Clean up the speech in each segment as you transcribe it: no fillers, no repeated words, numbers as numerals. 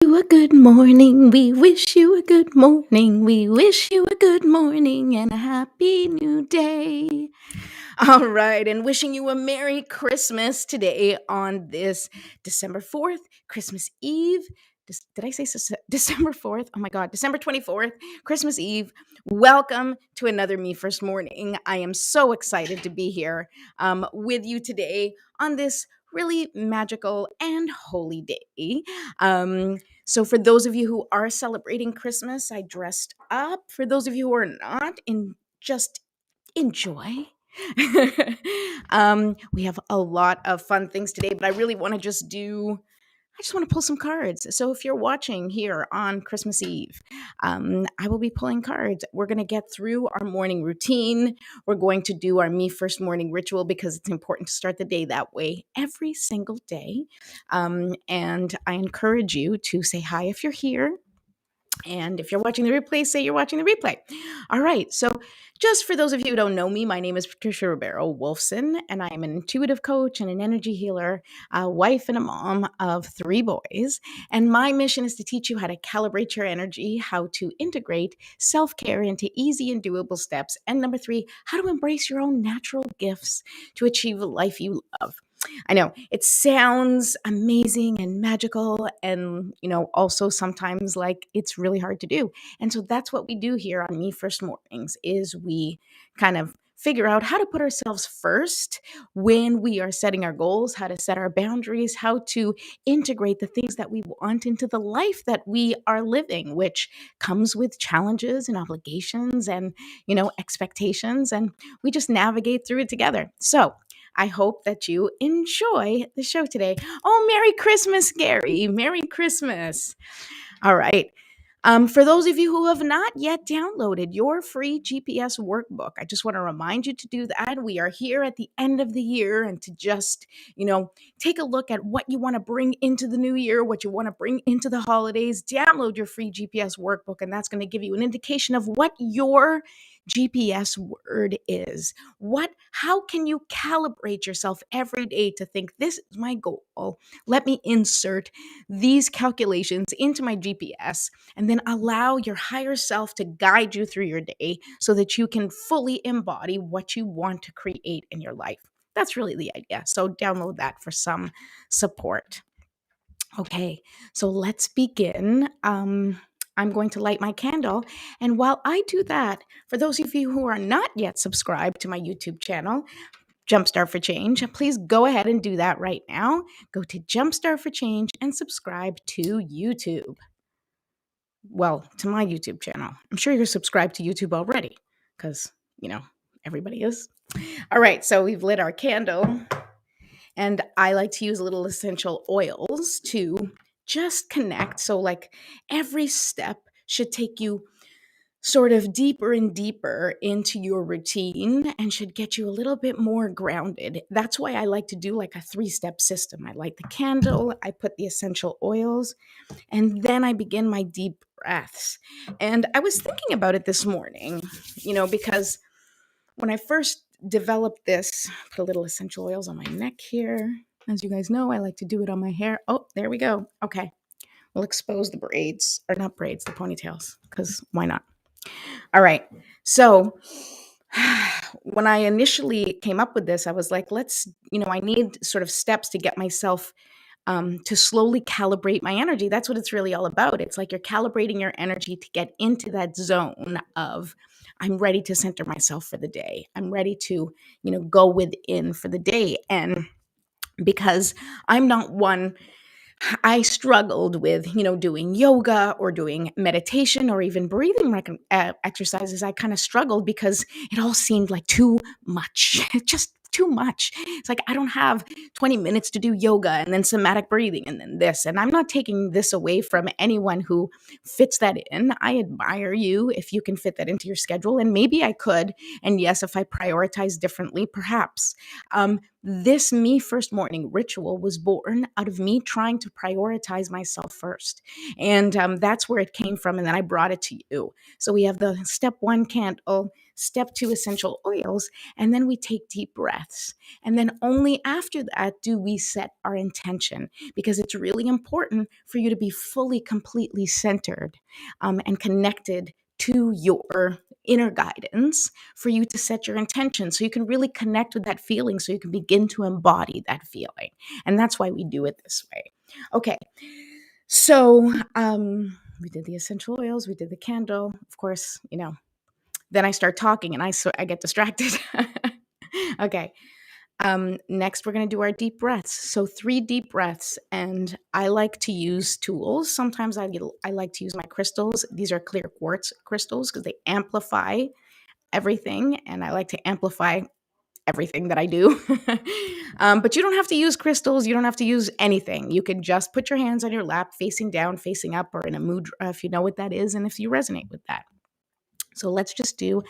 You a good morning. We wish you a good morning. We wish you a good morning and a happy new day. All right, and wishing you a Merry Christmas today on this December 4th, Christmas Eve. Did I say December 4th? Oh my God, December 24th, Christmas Eve. Welcome to another Me First Morning. I am so excited to be here with you today on this really magical and holy day. So, for those of you who are celebrating Christmas, I dressed up. For those of you who are not, just enjoy. We have a lot of fun things today, but I really want to I just want to pull some cards. So if you're watching here on Christmas Eve, I will be pulling cards. We're going to get through our morning routine. We're going to do our Me First morning ritual because it's important to start the day that way every single day. And I encourage you to say hi if you're here. And if you're watching the replay, say you're watching the replay. All right. So, just for those of you who don't know me, my name is Patricia Ribeiro Wolfson, and I am an intuitive coach and an energy healer, a wife and a mom of 3 boys. And my mission is to teach you how to calibrate your energy, how to integrate self care into easy and doable steps. And number 3, how to embrace your own natural gifts to achieve a life you love. I know it sounds amazing and magical, and also sometimes like it's really hard to do. And so that's what we do here on Me First Mornings is we kind of figure out how to put ourselves first when we are setting our goals, how to set our boundaries, how to integrate the things that we want into the life that we are living, which comes with challenges and obligations and expectations, and we just navigate through it together. So I hope that you enjoy the show today. Oh, Merry Christmas, Gary. Merry Christmas. All right. For those of you who have not yet downloaded your free GPS workbook, I just want to remind you to do that. We are here at the end of the year and to just, take a look at what you want to bring into the new year, what you want to bring into the holidays. Download your free GPS workbook, and that's going to give you an indication of what your GPS word is. How can you calibrate yourself every day to think this is my goal? Let me insert these calculations into my GPS and then allow your higher self to guide you through your day so that you can fully embody what you want to create in your life. That's really the idea. So download that for some support. Okay, so let's begin. I'm going to light my candle. And while I do that, for those of you who are not yet subscribed to my YouTube channel, Jumpstart for Change, please go ahead and do that right now. Go to Jumpstart for Change and subscribe to YouTube. Well, to my YouTube channel. I'm sure you're subscribed to YouTube already because, everybody is. All right, so we've lit our candle. And I like to use little essential oils to just connect. So, like, every step should take you sort of deeper and deeper into your routine and should get you a little bit more grounded. That's why I like to do like a 3-step system. I light the candle, I put the essential oils, and then I begin my deep breaths. And I was thinking about it this morning, because when I first developed this, put a little essential oils on my neck here. As you guys know, I like to do it on my hair. Oh, there we go. Okay. We'll expose the braids, or not braids, the ponytails, because why not? All right. So when I initially came up with this, I was like, I need sort of steps to get myself to slowly calibrate my energy. That's what it's really all about. It's like you're calibrating your energy to get into that zone of, I'm ready to center myself for the day. I'm ready to, go within for the day. And because I'm not one, I struggled with, doing yoga or doing meditation or even breathing exercises. I kind of struggled because it all seemed like too much, just too much. It's like, I don't have 20 minutes to do yoga and then somatic breathing and then this. And I'm not taking this away from anyone who fits that in. I admire you if you can fit that into your schedule. And maybe I could. And yes, if I prioritize differently, perhaps. This Me First morning ritual was born out of me trying to prioritize myself first. And that's where it came from. And then I brought it to you. So we have the step one candle, step two essential oils, and then we take deep breaths. And then only after that do we set our intention, because it's really important for you to be fully, completely centered and connected to your inner guidance for you to set your intention so you can really connect with that feeling, so you can begin to embody that feeling. And that's why we do it this way. Okay. So we did the essential oils, we did the candle. Of course, then I start talking and I get distracted. Okay. Next, we're going to do our deep breaths. So 3 deep breaths, and I like to use tools. Sometimes I like to use my crystals. These are clear quartz crystals because they amplify everything, and I like to amplify everything that I do. But you don't have to use crystals. You don't have to use anything. You can just put your hands on your lap, facing down, facing up, or in a mudra, if you know what that is and if you resonate with that. So let's just do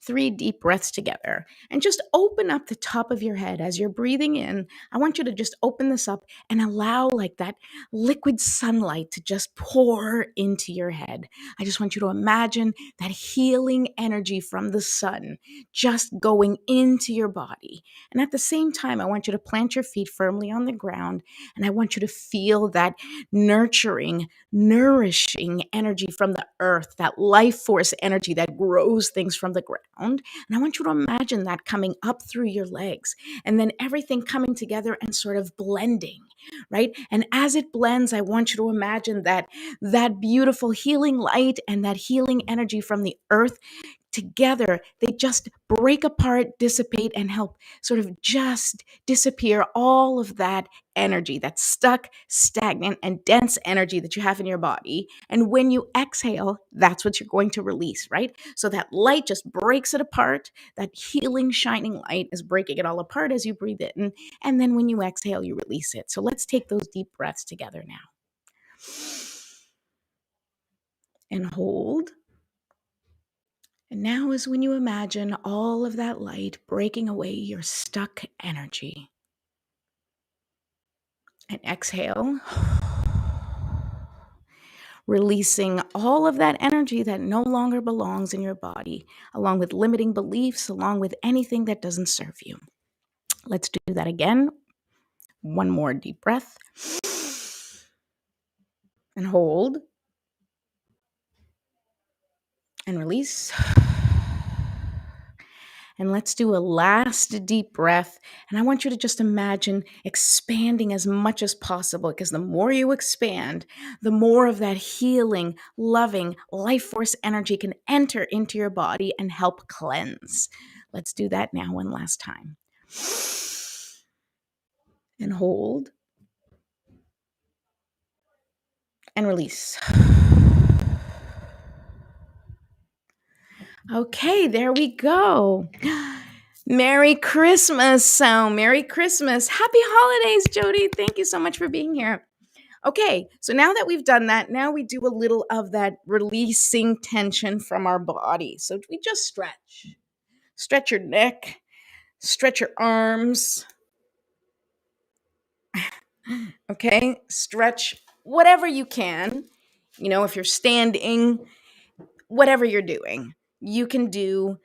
3 deep breaths together and just open up the top of your head as you're breathing in. I want you to just open this up and allow like that liquid sunlight to just pour into your head. I just want you to imagine that healing energy from the sun just going into your body. And at the same time, I want you to plant your feet firmly on the ground, and I want you to feel that nurturing, nourishing energy from the earth, that life force energy that grows things from the ground. And I want you to imagine that coming up through your legs, and then everything coming together and sort of blending, right? And as it blends, I want you to imagine that beautiful healing light and that healing energy from the earth together, they just break apart, dissipate, and help sort of just disappear all of that energy, that stuck, stagnant, and dense energy that you have in your body. And when you exhale, that's what you're going to release, right? So that light just breaks it apart. That healing, shining light is breaking it all apart as you breathe in. And then when you exhale, you release it. So let's take those deep breaths together now. And hold. And now is when you imagine all of that light breaking away your stuck energy. And exhale, releasing all of that energy that no longer belongs in your body, along with limiting beliefs, along with anything that doesn't serve you. Let's do that again. One more deep breath. And hold. And release. And let's do a last deep breath. And I want you to just imagine expanding as much as possible, because the more you expand, the more of that healing, loving, life force energy can enter into your body and help cleanse. Let's do that now one last time. And hold. And release. Okay, there we go. Merry Christmas. So, Merry Christmas. Happy holidays, Jody. Thank you so much for being here. Okay, so now that we've done that, now we do a little of that releasing tension from our body. So we just stretch. Stretch your neck, stretch your arms. Okay, stretch whatever you can. If you're standing, whatever you're doing, you can do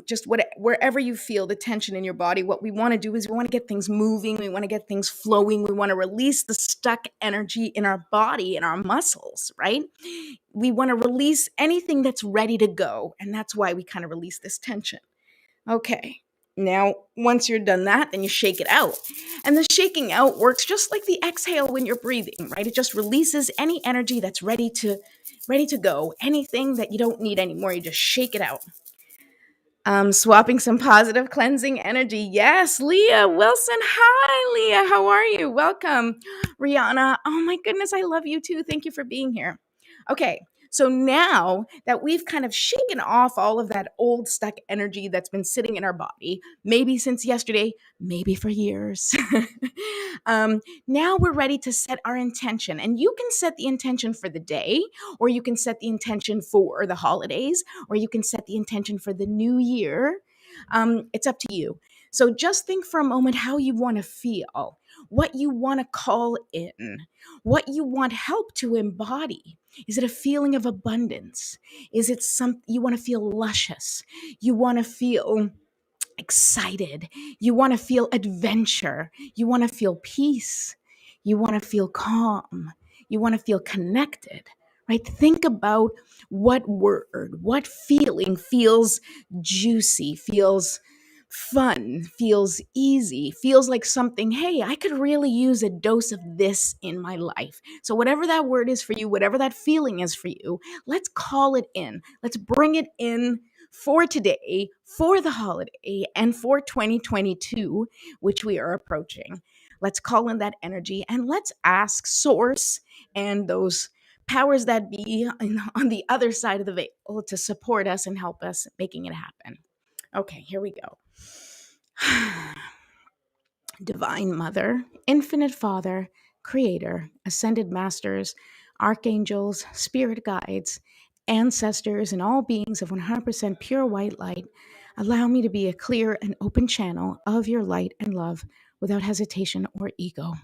just wherever you feel the tension in your body. What we want to do is we want to get things moving. We want to get things flowing. We want to release the stuck energy in our body and our muscles, right? We want to release anything that's ready to go. And that's why we kind of release this tension. Okay. Now, once you're done that, then you shake it out. And the shaking out works just like the exhale when you're breathing, right? It just releases any energy that's ready to go. Anything that you don't need anymore, you just shake it out. Swapping some positive cleansing energy. Yes, Leah Wilson. Hi, Leah. How are you? Welcome. Rihanna. Oh my goodness, I love you too. Thank you for being here. Okay. So now that we've kind of shaken off all of that old stuck energy that's been sitting in our body, maybe since yesterday, maybe for years, now we're ready to set our intention. And you can set the intention for the day, or you can set the intention for the holidays, or you can set the intention for the new year. It's up to you. So just think for a moment how you want to feel, what you want to call in, what you want help to embody. Is it a feeling of abundance? Is it some you want to feel luscious? You want to feel excited. You want to feel adventure. You want to feel peace. You want to feel calm. You want to feel connected, right? Think about what word, what feeling feels juicy, feels fun, feels easy, feels like something, hey, I could really use a dose of this in my life. So, whatever that word is for you, whatever that feeling is for you, let's call it in. Let's bring it in for today, for the holiday, and for 2022, which we are approaching. Let's call in that energy and let's ask Source and those powers that be on the other side of the veil to support us and help us making it happen. Okay, here we go. Divine Mother, Infinite Father, Creator, Ascended Masters, Archangels, Spirit Guides, ancestors, and all beings of 100% pure white light, allow me to be a clear and open channel of your light and love without hesitation or ego.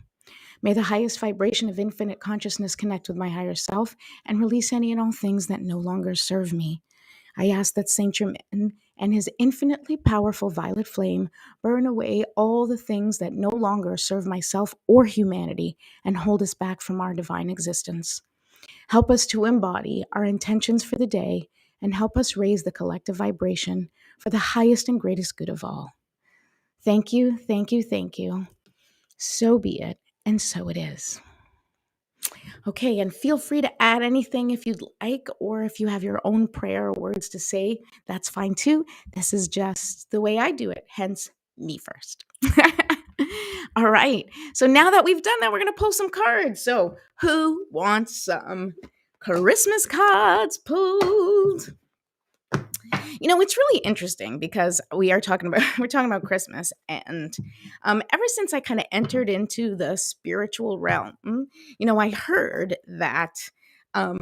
May the highest vibration of infinite consciousness connect with my higher self and release any and all things that no longer serve me. I ask that Saint Germain and his infinitely powerful violet flame burn away all the things that no longer serve myself or humanity and hold us back from our divine existence. Help us to embody our intentions for the day and help us raise the collective vibration for the highest and greatest good of all. Thank you, thank you, thank you. So be it, and so it is. Okay, and feel free to add anything if you'd like, or if you have your own prayer or words to say, that's fine too. This is just the way I do it, hence me first. All right, so now that we've done that, we're going to pull some cards. So, who wants some Christmas cards pulled? You know, it's really interesting because we're talking about Christmas, and ever since I kind of entered into the spiritual realm, I heard that I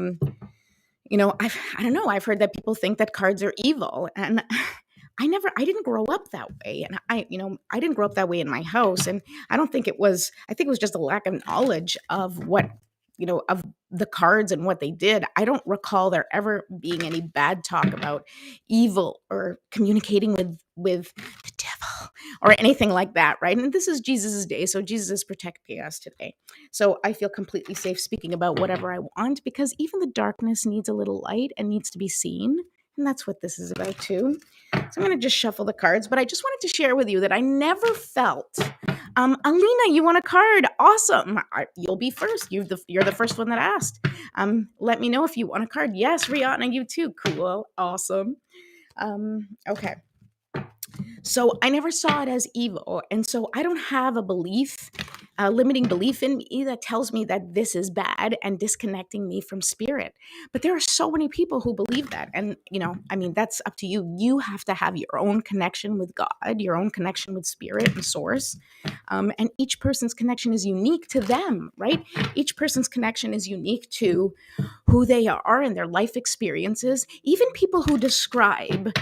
don't know, I've heard that people think that cards are evil, and I didn't grow up that way, and I didn't grow up that way in my house, and I think it was just a lack of knowledge of of the cards and what they did. I don't recall there ever being any bad talk about evil or communicating with the devil or anything like that, right? And this is Jesus's day, so Jesus is protecting us today. So I feel completely safe speaking about whatever I want, because even the darkness needs a little light and needs to be seen. And that's what this is about too. So I'm going to just shuffle the cards, but I just wanted to share with you that I never felt. Alina, you want a card? Awesome. You'll be first. You're the first one that asked. Let me know if you want a card. Yes, Rihanna, you too. Cool. Awesome. Okay. So I never saw it as evil. And so I don't have a belief, a limiting belief in me that tells me that this is bad and disconnecting me from spirit. But there are so many people who believe that. And, that's up to you. You have to have your own connection with God, your own connection with spirit and source. And each person's connection is unique to them, right? Each person's connection is unique to who they are and their life experiences. Even people who describe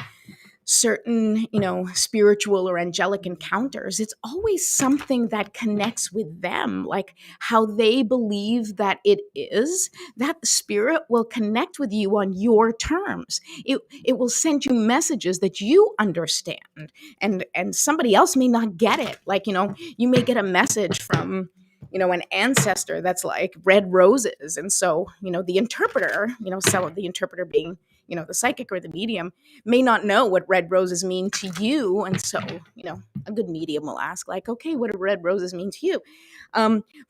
certain, spiritual or angelic encounters, it's always something that connects with them, like how they believe that it is, that spirit will connect with you on your terms. It will send you messages that you understand, and somebody else may not get it. Like, you may get a message from an ancestor that's like red roses, and so the interpreter, so the interpreter being the psychic or the medium, may not know what red roses mean to you. And so, a good medium will ask, like, okay, what do red roses mean to you?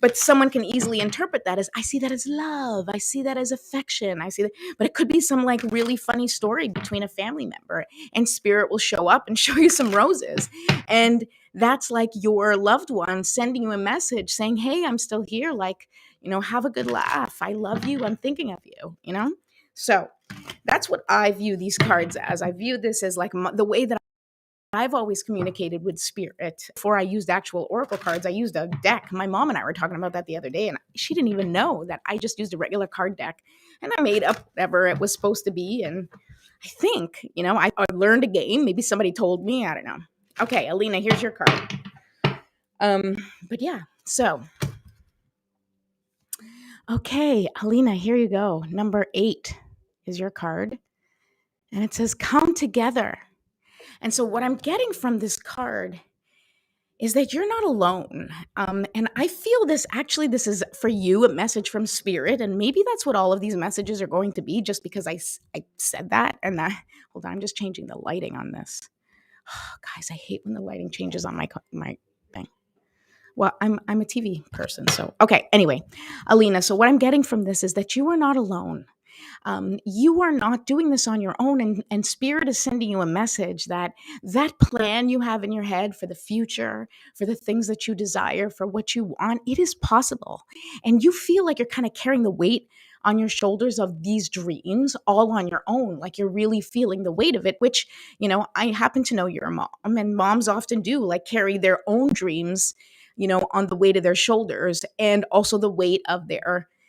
But someone can easily interpret that as, I see that as love. I see that as affection. I see that, but it could be some like really funny story between a family member, and spirit will show up and show you some roses. And that's like your loved one sending you a message saying, hey, I'm still here. Like, have a good laugh. I love you. I'm thinking of you, So that's what I view these cards as. I view this as like the way that I've always communicated with spirit. Before I used actual oracle cards, I used a deck. My mom and I were talking about that the other day, and she didn't even know that I just used a regular card deck, and I made up whatever it was supposed to be. And I think, I learned a game. Maybe somebody told me, I don't know. Okay, Alina, here's your card. But yeah, so okay, Alina, here you go. Number 8 is your card, and it says come together. And so what I'm getting from this card is that you're not alone. And I feel this is for you, a message from spirit. And maybe that's what all of these messages are going to be, just because I said that. And hold on, I'm just changing the lighting on this. Oh, guys, I hate when the lighting changes on my thing. Well, I'm a TV person. So, okay. Anyway, Alina, so what I'm getting from this is that you are not alone. You are not doing this on your own, and spirit is sending you a message that that plan you have in your head for the future, for the things that you desire, for what you want, it is possible. And you feel like you're kind of carrying the weight on your shoulders of these dreams all on your own, like you're really feeling the weight of it, which, I happen to know you're a mom, and moms often do, like, carry their own dreams, on the weight of their shoulders, and also the weight of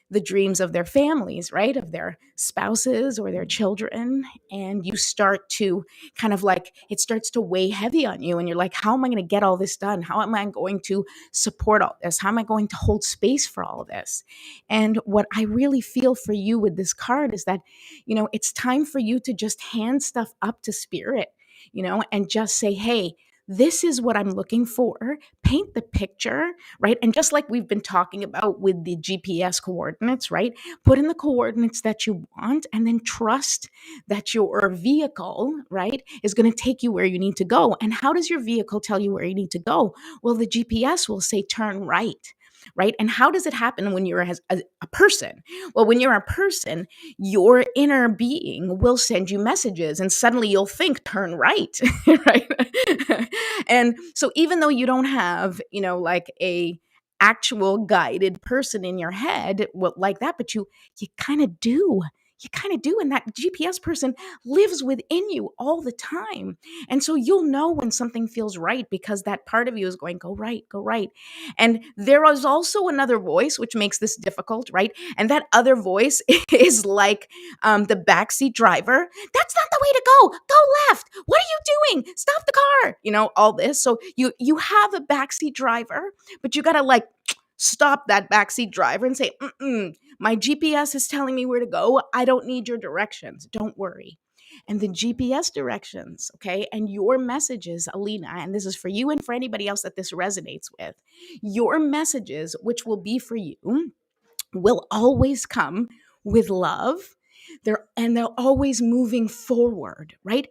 the dreams of their families, right? Of their spouses or their children. And you start to kind of like, it starts to weigh heavy on you. And you're like, how am I going to get all this done? How am I going to support all this? How am I going to hold space for all of this? And what I really feel for you with this card is that, it's time for you to just hand stuff up to spirit, and just say, hey, this is what I'm looking for. Paint the picture, right? And just like we've been talking about with the GPS coordinates, right? Put in the coordinates that you want, and then trust that your vehicle, right, is going to take you where you need to go. And how does your vehicle tell you where you need to go? Well, the GPS will say turn right. Right. And how does it happen when you're a person? Well, when you're a person, your inner being will send you messages, and suddenly you'll think turn right. Right. And so even though you don't have, like a actual guided person in your head, like that, but you kind of do. You kind of do. And that GPS person lives within you all the time. And so you'll know when something feels right, because that part of you is going, go right, go right. And there is also another voice, which makes this difficult, right? And that other voice is like the backseat driver. That's not the way to go. Go left. What are you doing? Stop the car. All this. So you have a backseat driver, but you got to like stop that backseat driver and say, my GPS is telling me where to go. I don't need your directions. Don't worry. And the GPS directions, okay, and your messages, Alina, and this is for you and for anybody else that this resonates with, your messages, which will be for you, will always come with love. They're always moving forward, right?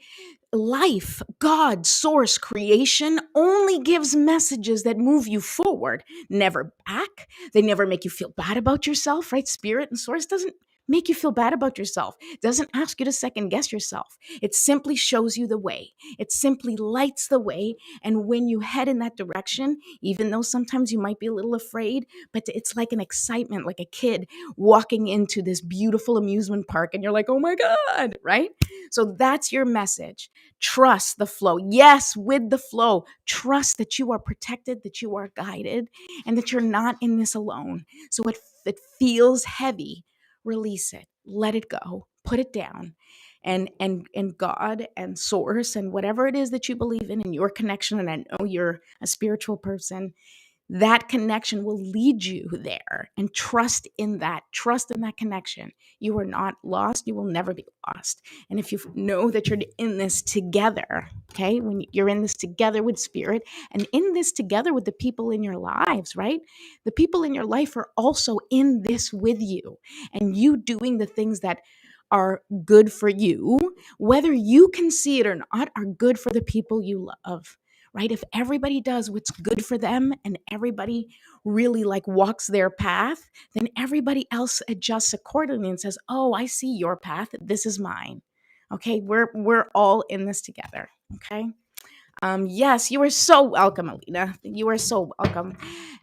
Life, God, source, creation only gives messages that move you forward, never back. They never make you feel bad about yourself, right? Spirit and source doesn't make you feel bad about yourself, doesn't ask you to second guess yourself. It simply shows you the way. It simply lights the way. And when you head in that direction, even though sometimes you might be a little afraid, but it's like an excitement, like a kid walking into this beautiful amusement park and you're like, oh my God, right? So that's your message. Trust the flow. Yes, with the flow. Trust that you are protected, that you are guided, and that you're not in this alone. So if it feels heavy, release it. Let it go. Put it down. And God and source and whatever it is that you believe in and your connection, and I know you're a spiritual person, that connection will lead you there, and trust in that connection. You are not lost. You will never be lost. And if you know that you're in this together, okay, when you're in this together with spirit and in this together with the people in your lives, right? The people in your life are also in this with you, and you doing the things that are good for you, whether you can see it or not, are good for the people you love, right? If everybody does what's good for them and everybody really like walks their path, then everybody else adjusts accordingly and says, "Oh, I see your path. This is mine." Okay, we're all in this together. Okay. Yes, you are so welcome, Alina. You are so welcome.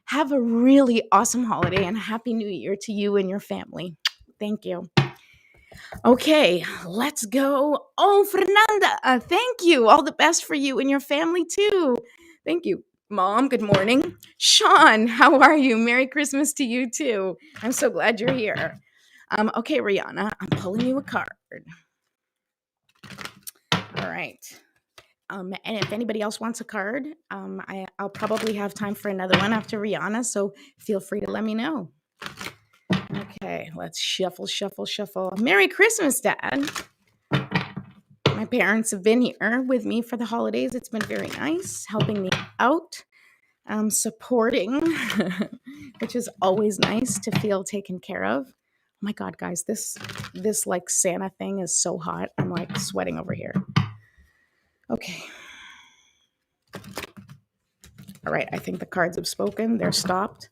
Have a really awesome holiday and happy New Year to you and your family. Thank you. Okay, let's go. Oh, Fernanda, thank you. All the best for you and your family too. Thank you. Mom, good morning. Sean, how are you? Merry Christmas to you too. I'm so glad you're here. Okay, Rihanna, I'm pulling you a card. All right. And if anybody else wants a card, I'll probably have time for another one after Rihanna. So feel free to let me know. Okay, let's shuffle, shuffle, shuffle. Merry Christmas, Dad. My parents have been here with me for the holidays. It's been very nice, helping me out, supporting, which is always nice to feel taken care of. Oh my God, guys, this like Santa thing is so hot. I'm like sweating over here. Okay. All right, I think the cards have spoken. They're stopped.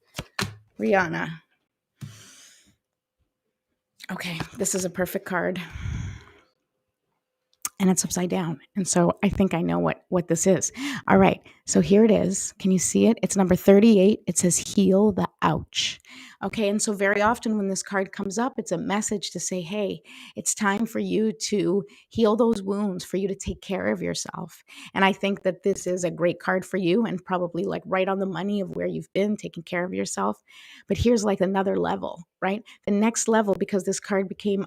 Rihanna. Okay, this is a perfect card. And it's upside down. And so I think I know what this is. All right, so here it is. Can you see it? It's number 38. It says heal the ouch. Okay, and so very often when this card comes up, it's a message to say, hey, it's time for you to heal those wounds, for you to take care of yourself. And I think that this is a great card for you and probably like right on the money of where you've been taking care of yourself. But here's like another level, right? The next level, because this card came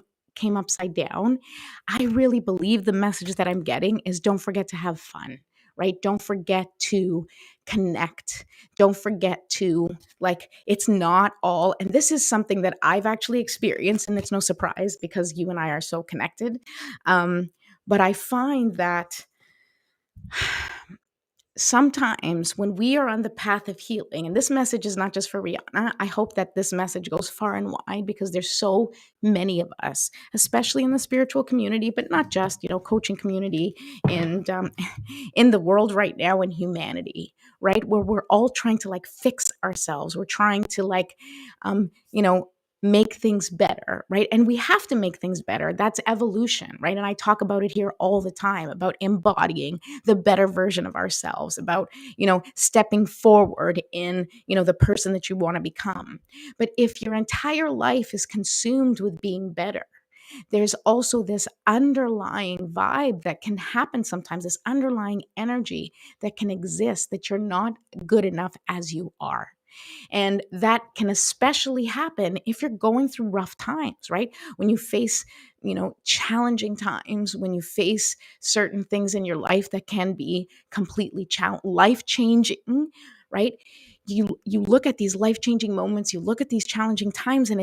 upside down, I really believe the message that I'm getting is don't forget to have fun, right? Don't forget to connect. Don't forget to, like, it's not all, and this is something that I've actually experienced, and it's no surprise because you and I are so connected. But I find that sometimes when we are on the path of healing, and this message is not just for Rihanna, I hope that this message goes far and wide because there's so many of us, especially in the spiritual community, but not just, coaching community and in the world right now in humanity, right? Where we're all trying to like fix ourselves. We're trying to like, make things better, right? And we have to make things better. That's evolution, right? And I talk about it here all the time about embodying the better version of ourselves, about, stepping forward in, the person that you want to become. But if your entire life is consumed with being better, there's also this underlying vibe that can happen sometimes, this underlying energy that can exist that you're not good enough as you are. And that can especially happen if you're going through rough times, right? When you face, challenging times, when you face certain things in your life that can be completely life-changing, right? You look at these life-changing moments, you look at these challenging times, and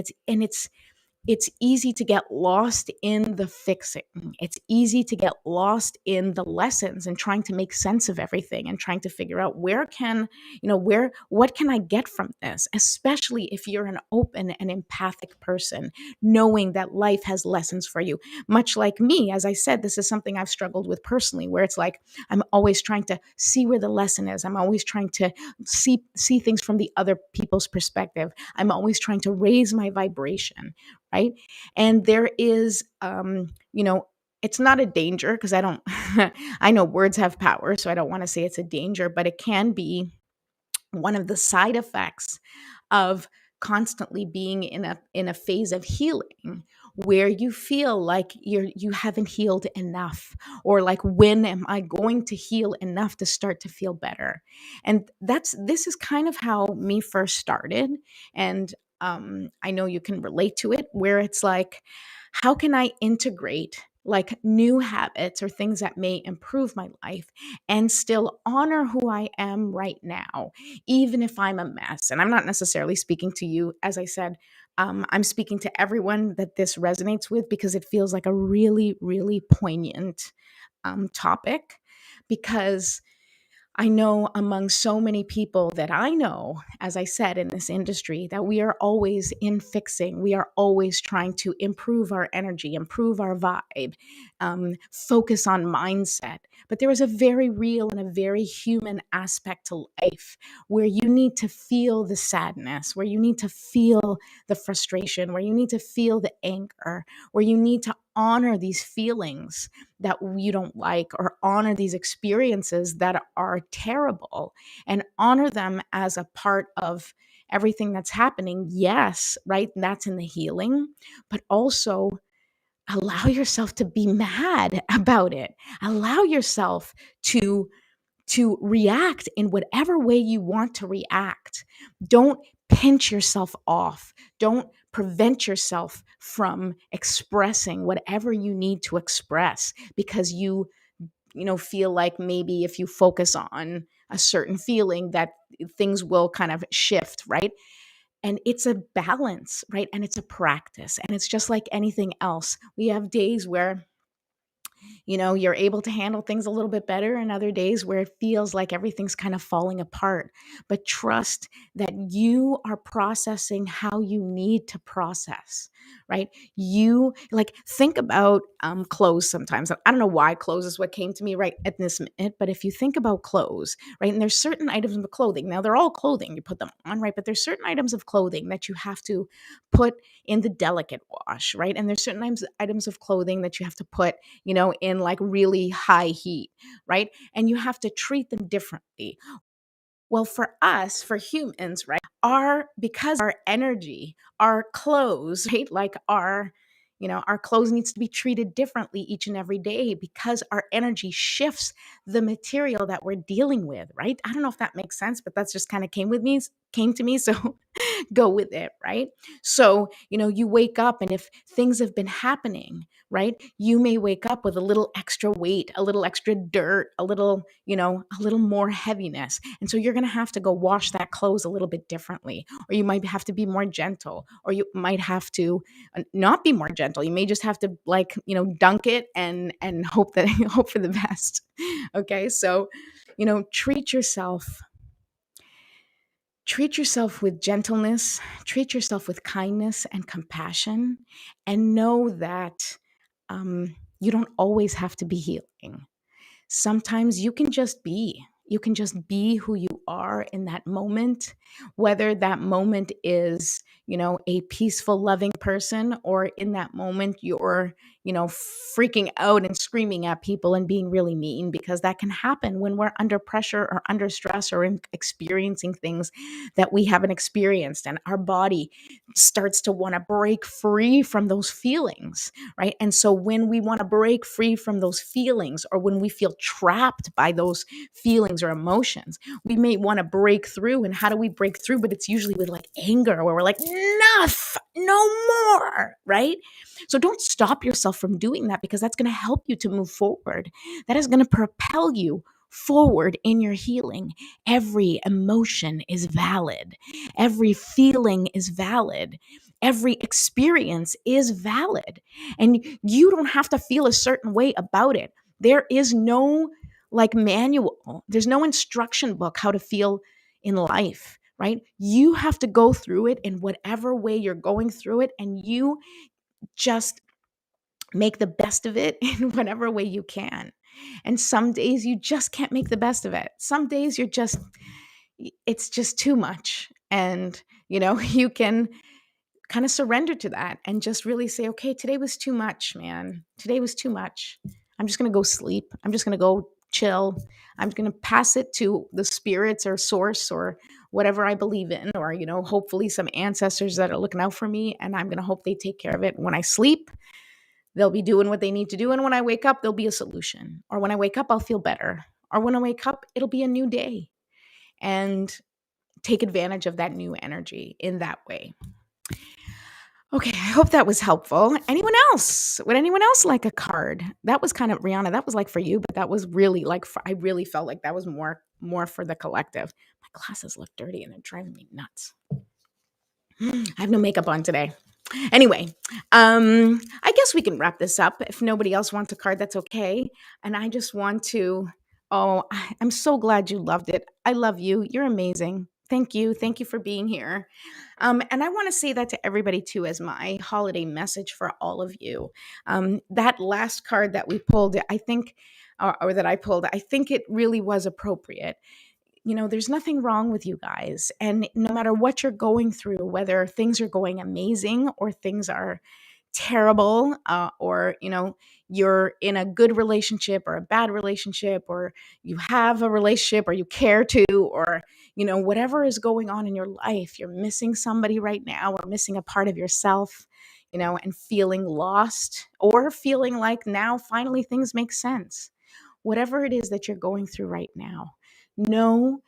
it's easy to get lost in the fixing. It's easy to get lost in the lessons and trying to make sense of everything and trying to figure out what can I get from this, especially if you're an open and empathic person, knowing that life has lessons for you. Much like me, as I said, this is something I've struggled with personally, where it's like I'm always trying to see where the lesson is. I'm always trying to see things from the other people's perspective. I'm always trying to raise my vibration, right? And there is, it's not a danger because I know words have power, so I don't want to say it's a danger, but it can be one of the side effects of constantly being in a phase of healing where you feel like you haven't healed enough, or like, when am I going to heal enough to start to feel better? And this is kind of how me first started. And I know you can relate to it, where it's like, how can I integrate like new habits or things that may improve my life and still honor who I am right now, even if I'm a mess? And I'm not necessarily speaking to you. As I said, I'm speaking to everyone that this resonates with, because it feels like a really, really poignant topic. Because I know among so many people that I know, as I said, in this industry, that we are always in fixing. We are always trying to improve our energy, improve our vibe, focus on mindset. But there is a very real and a very human aspect to life where you need to feel the sadness, where you need to feel the frustration, where you need to feel the anger, where you need to honor these feelings that you don't like, or honor these experiences that are terrible, and honor them as a part of everything that's happening. Yes, right? That's in the healing, but also allow yourself to be mad about it. Allow yourself to react in whatever way you want to react. Don't pinch yourself off. Don't prevent yourself from expressing whatever you need to express because you feel like maybe if you focus on a certain feeling that things will kind of shift, right? And it's a balance, right? And it's a practice. And it's just like anything else. We have days where you're able to handle things a little bit better, and other days where it feels like everything's kind of falling apart. But trust that you are processing how you need to process, right? You like think about clothes sometimes. I don't know why clothes is what came to me right at this minute, but if you think about clothes, right, and there's certain items of clothing. Now they're all clothing, you put them on, right? But there's certain items of clothing that you have to put in the delicate wash, right? And there's certain items of clothing that you have to put in like really high heat, right? And you have to treat them differently. Well, for us, for humans, right, because our energy, our clothes, right, like our clothes needs to be treated differently each and every day because our energy shifts the material that we're dealing with, right? I don't know if that makes sense, but that's just kind of came to me. So go with it, right? So, you wake up, and if things have been happening, right, you may wake up with a little extra weight, a little extra dirt, a little more heaviness. And so you're going to have to go wash that clothes a little bit differently, or you might have to be more gentle, or you might have to not be more gentle. You may just have to dunk it and hope that hope for the best. Okay. So, treat yourself. Treat yourself with gentleness, treat yourself with kindness and compassion, and know that you don't always have to be healing. Sometimes you can just be. You can just be who you are in that moment, whether that moment is, a peaceful, loving person, or in that moment you're, freaking out and screaming at people and being really mean, because that can happen when we're under pressure or under stress or experiencing things that we haven't experienced, and our body starts to want to break free from those feelings, right? And so when we want to break free from those feelings, or when we feel trapped by those feelings or emotions, we may want to break through. And how do we break through? But it's usually with like anger, where we're like, enough, no more, right? So don't stop yourself from doing that, because that's going to help you to move forward. That is going to propel you forward in your healing. Every emotion is valid. Every feeling is valid. Every experience is valid. And you don't have to feel a certain way about it. There is no manual, there's no instruction book how to feel in life, right? You have to go through it in whatever way you're going through it, and you just make the best of it in whatever way you can. And some days you just can't make the best of it. Some days it's just too much. And, you can kind of surrender to that and just really say, okay, today was too much, man. Today was too much. I'm just going to go sleep. I'm just going to go chill. I'm going to pass it to the spirits or source or whatever I believe in, or, hopefully some ancestors that are looking out for me. And I'm going to hope they take care of it. When I sleep, they'll be doing what they need to do. And when I wake up, there'll be a solution. Or when I wake up, I'll feel better. Or when I wake up, it'll be a new day. And take advantage of that new energy in that way. Okay, I hope that was helpful. Anyone else? Would anyone else like a card? That was kind of Rihanna. That was like for you, but that was really I really felt like that was more for the collective. My glasses look dirty and they're driving me nuts. I have no makeup on today. Anyway, I guess we can wrap this up. If nobody else wants a card, that's okay. And I just want to, I'm so glad you loved it. I love you. You're amazing. Thank you. Thank you for being here. And I want to say that to everybody too, as my holiday message for all of you. That last card that we pulled, I think, or that I pulled, I think it really was appropriate. There's nothing wrong with you guys. And no matter what you're going through, whether things are going amazing or things are terrible, or, you're in a good relationship or a bad relationship, or you have a relationship or you care to, or, whatever is going on in your life, you're missing somebody right now or missing a part of yourself, and feeling lost, or feeling like now finally things make sense. Whatever it is that you're going through right now, know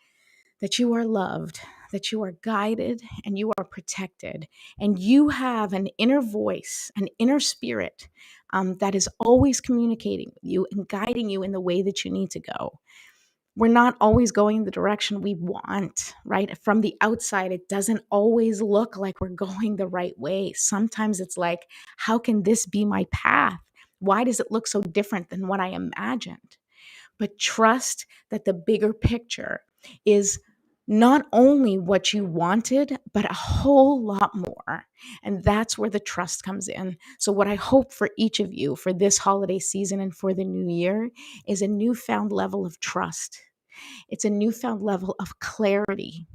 that you are loved, that you are guided and you are protected, and you have an inner voice, an inner spirit that is always communicating with you and guiding you in the way that you need to go. We're not always going the direction we want, right? From the outside, it doesn't always look like we're going the right way. Sometimes it's like, how can this be my path? Why does it look so different than what I imagined? But trust that the bigger picture is not only what you wanted, but a whole lot more. And that's where the trust comes in. So, what I hope for each of you for this holiday season and for the new year is a newfound level of trust. It's a newfound level of clarity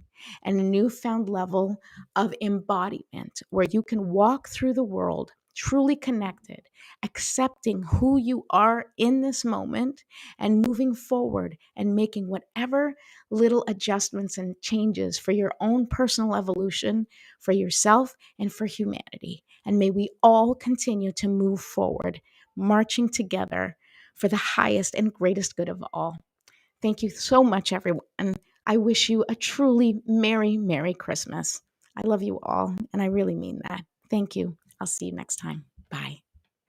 and a newfound level of embodiment where you can walk through the world truly connected, accepting who you are in this moment and moving forward and making whatever little adjustments and changes for your own personal evolution, for yourself, and for humanity. And may we all continue to move forward, marching together for the highest and greatest good of all. Thank you so much, everyone. I wish you a truly Merry, Merry Christmas. I love you all, and I really mean that. Thank you. I'll see you next time. Bye.